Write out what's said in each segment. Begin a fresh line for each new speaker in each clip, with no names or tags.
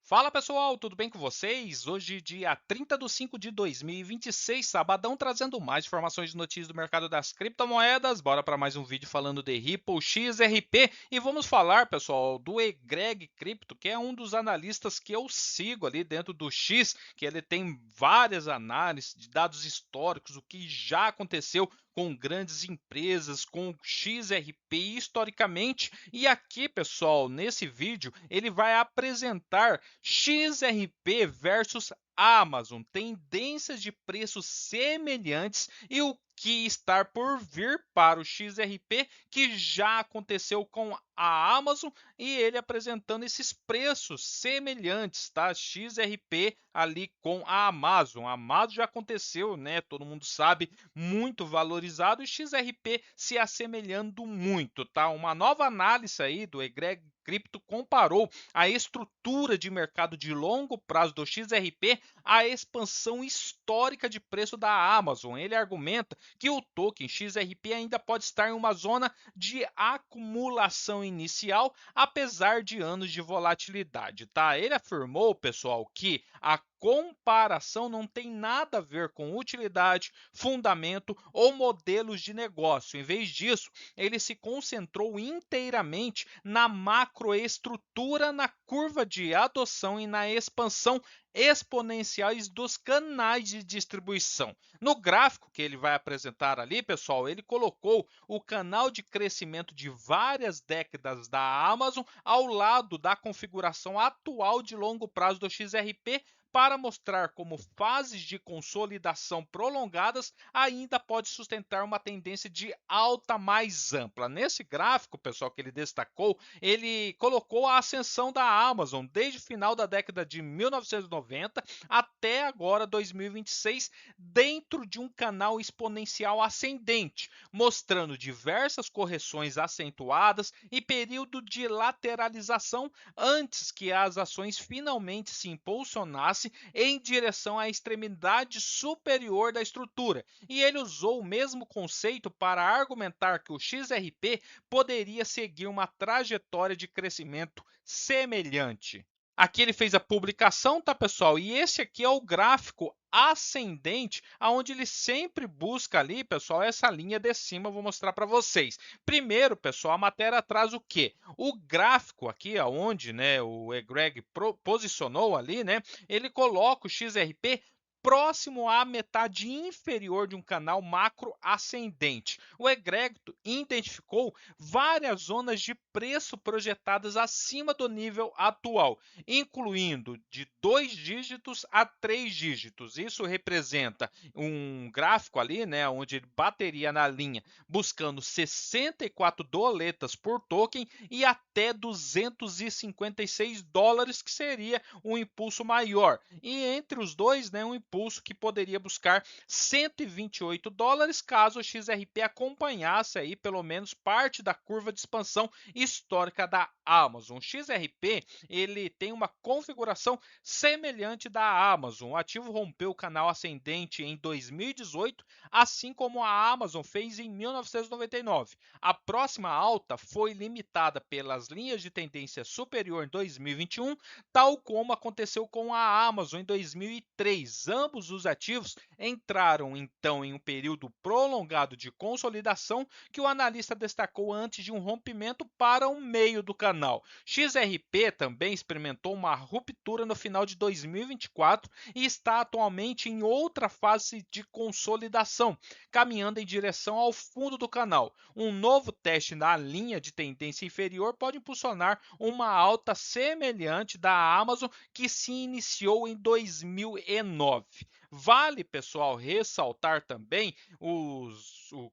Fala pessoal, tudo bem com vocês? Hoje, dia 30/5/2026, sabadão, trazendo mais informações de notícias do mercado das criptomoedas. Bora para mais um vídeo falando de Ripple XRP e vamos falar, pessoal, do Egreg Crypto, que é um dos analistas que eu sigo ali dentro do X, que ele tem várias análises de dados históricos, o que já aconteceu com grandes empresas, com XRP historicamente. E aqui, pessoal, nesse vídeo, ele vai apresentar XRP versus Amazon, tendências de preços semelhantes e o que está por vir para o XRP, que já aconteceu com a Amazon, e ele apresentando esses preços semelhantes, tá? XRP ali com a Amazon. A Amazon já aconteceu, né? Todo mundo sabe, muito valorizado, e XRP se assemelhando muito, tá? Uma nova análise aí do Egreg Crypto comparou a estrutura de mercado de longo prazo do XRP à expansão histórica de preço da Amazon. Ele argumenta que o token XRP ainda pode estar em uma zona de acumulação inicial, apesar de anos de volatilidade. Tá? Ele afirmou, pessoal, que a comparação não tem nada a ver com utilidade, fundamento ou modelos de negócio. Em vez disso, ele se concentrou inteiramente na macroestrutura, na curva de adoção e na expansão exponenciais dos canais de distribuição. No gráfico que ele vai apresentar ali, pessoal, ele colocou o canal de crescimento de várias décadas da Amazon ao lado da configuração atual de longo prazo do XRP, para mostrar como fases de consolidação prolongadas ainda pode sustentar uma tendência de alta mais ampla. Nesse gráfico, pessoal, que ele destacou, ele colocou a ascensão da Amazon desde o final da década de 1990 até agora 2026, dentro de um canal exponencial ascendente, mostrando diversas correções acentuadas e período de lateralização antes que as ações finalmente se impulsionassem em direção à extremidade superior da estrutura. E ele usou o mesmo conceito para argumentar que o XRP poderia seguir uma trajetória de crescimento semelhante. Aqui ele fez a publicação, tá, pessoal? E esse aqui é o gráfico ascendente, aonde ele sempre busca ali, pessoal, essa linha de cima. Eu vou mostrar para vocês. Primeiro, pessoal, a matéria traz o quê? O gráfico aqui, aonde, né, o Egreg posicionou ali, né, ele coloca o XRP próximo à metade inferior de um canal macro ascendente. O egregto identificou várias zonas de preço projetadas acima do nível atual, incluindo de 2 dígitos a 3 dígitos. Isso representa um gráfico ali, né, onde ele bateria na linha buscando 64 doletas por token e até $256, que seria um impulso maior. E entre os dois, né, um impulso que poderia buscar $128, caso o XRP acompanhasse aí pelo menos parte da curva de expansão histórica da Amazon. O XRP, ele tem uma configuração semelhante da Amazon. O ativo rompeu o canal ascendente em 2018, assim como a Amazon fez em 1999. A próxima alta foi limitada pelas linhas de tendência superior em 2021, tal como aconteceu com a Amazon em 2003. Ambos os ativos entraram então em um período prolongado de consolidação, que o analista destacou antes de um rompimento para o meio do canal. XRP também experimentou uma ruptura no final de 2024 e está atualmente em outra fase de consolidação, caminhando em direção ao fundo do canal. Um novo teste na linha de tendência inferior pode impulsionar uma alta semelhante da Amazon, que se iniciou em 2009. Vale, pessoal, ressaltar também o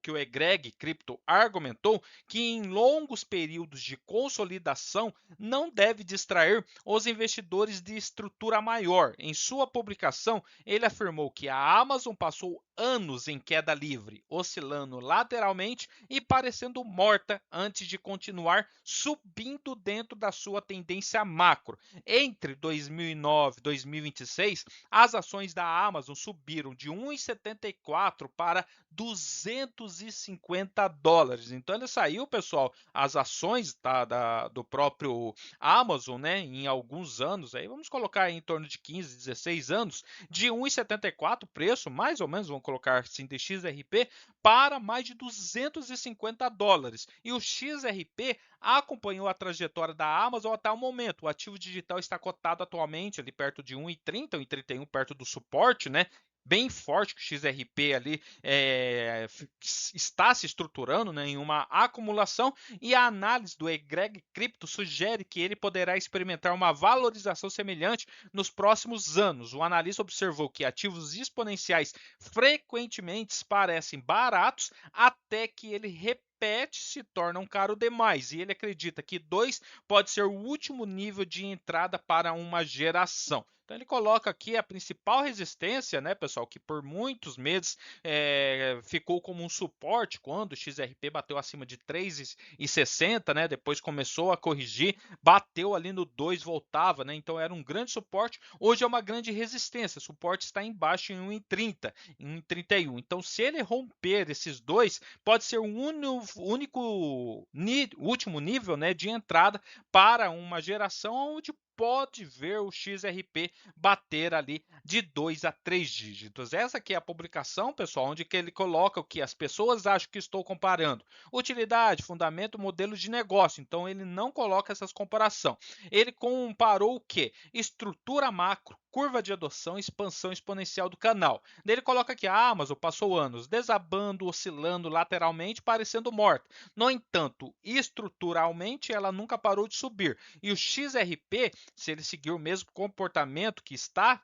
que o Egreg Crypto argumentou, que em longos períodos de consolidação não deve distrair os investidores de estrutura maior. Em sua publicação, ele afirmou que a Amazon passou anos em queda livre, oscilando lateralmente e parecendo morta antes de continuar subindo dentro da sua tendência macro. Entre 2009 e 2026, as ações da Amazon Amazon subiram de 1,74 para US$ 250. Então ele saiu, pessoal, as ações do próprio Amazon, né, em alguns anos, aí vamos colocar em torno de 15, 16 anos, de 1,74 preço, mais ou menos, vamos colocar assim, de XRP, para mais de US$ 250. E o XRP acompanhou a trajetória da Amazon até o momento. O ativo digital está cotado atualmente ali perto de 1,30, 1,31, perto do suporte, né? Bem forte que o XRP ali está se estruturando, né, em uma acumulação, e a análise do Egreg Crypto sugere que ele poderá experimentar uma valorização semelhante nos próximos anos. O analista observou que ativos exponenciais frequentemente parecem baratos até que ele repete se tornam caro demais, e ele acredita que 2 pode ser o último nível de entrada para uma geração. Então ele coloca aqui a principal resistência, né, pessoal, que por muitos meses ficou como um suporte quando o XRP bateu acima de 3,60, né, depois começou a corrigir, bateu ali no 2, voltava, né, então era um grande suporte, hoje é uma grande resistência, o suporte está embaixo em 1,30, em 1,31. Então se ele romper esses dois, pode ser o último nível, né, de entrada para uma geração onde pode ver o XRP bater ali de 2 a 3 dígitos. Essa aqui é a publicação, pessoal, onde que ele coloca o que as pessoas acham que estou comparando. Utilidade, fundamento, modelo de negócio. Então ele não coloca essas comparação. Ele comparou o que? Estrutura macro, curva de adoção e expansão exponencial do canal. Daí ele coloca que a Amazon passou anos desabando, oscilando lateralmente, parecendo morta. No entanto, estruturalmente ela nunca parou de subir. E o XRP, se ele seguir o mesmo comportamento que está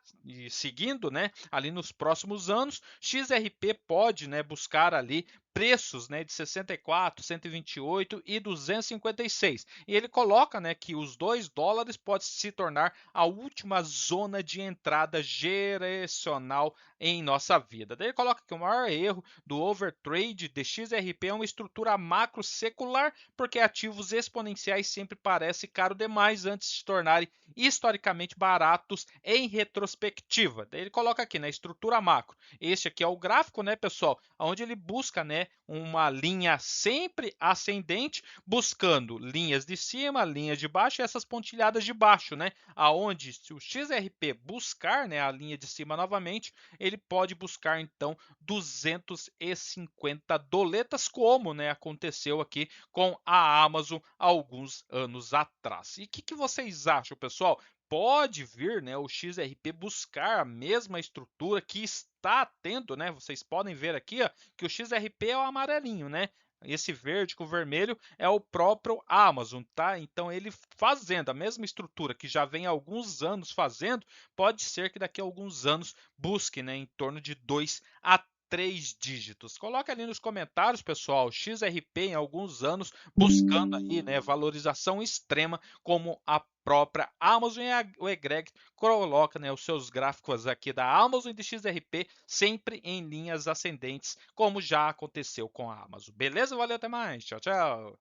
seguindo, né, ali nos próximos anos, XRP pode, né, buscar ali preços, né, de 64, 128 e 256. E ele coloca, né, que os US$ 2 pode se tornar a última zona de entrada geracional em nossa vida. Daí ele coloca que o maior erro do overtrade de XRP é uma estrutura macro secular, porque ativos exponenciais sempre parecem caro demais antes de se tornarem historicamente baratos em retrospectiva. Daí ele coloca aqui na, né, estrutura macro. Este aqui é o gráfico, né, pessoal, onde ele busca, né, uma linha sempre ascendente, buscando linhas de cima, linhas de baixo e essas pontilhadas de baixo, né, aonde se o XRP buscar, né, a linha de cima novamente, ele pode buscar então 250 doletas, como, né, aconteceu aqui com a Amazon alguns anos atrás. E o que vocês acham, pessoal? Pode vir, né, o XRP buscar a mesma estrutura que está tendo, né? Vocês podem ver aqui, ó, que o XRP é o amarelinho, né? Esse verde com o vermelho é o próprio Amazon, tá? Então ele fazendo a mesma estrutura que já vem há alguns anos fazendo, pode ser que daqui a alguns anos busque, né, em torno de 2 a 3 dígitos. Coloca ali nos comentários, pessoal, XRP em alguns anos buscando aí, né, valorização extrema como a própria Amazon, e o Egreg coloca, né, os seus gráficos aqui da Amazon e de XRP sempre em linhas ascendentes, como já aconteceu com a Amazon. Beleza? Valeu, até mais. Tchau, tchau.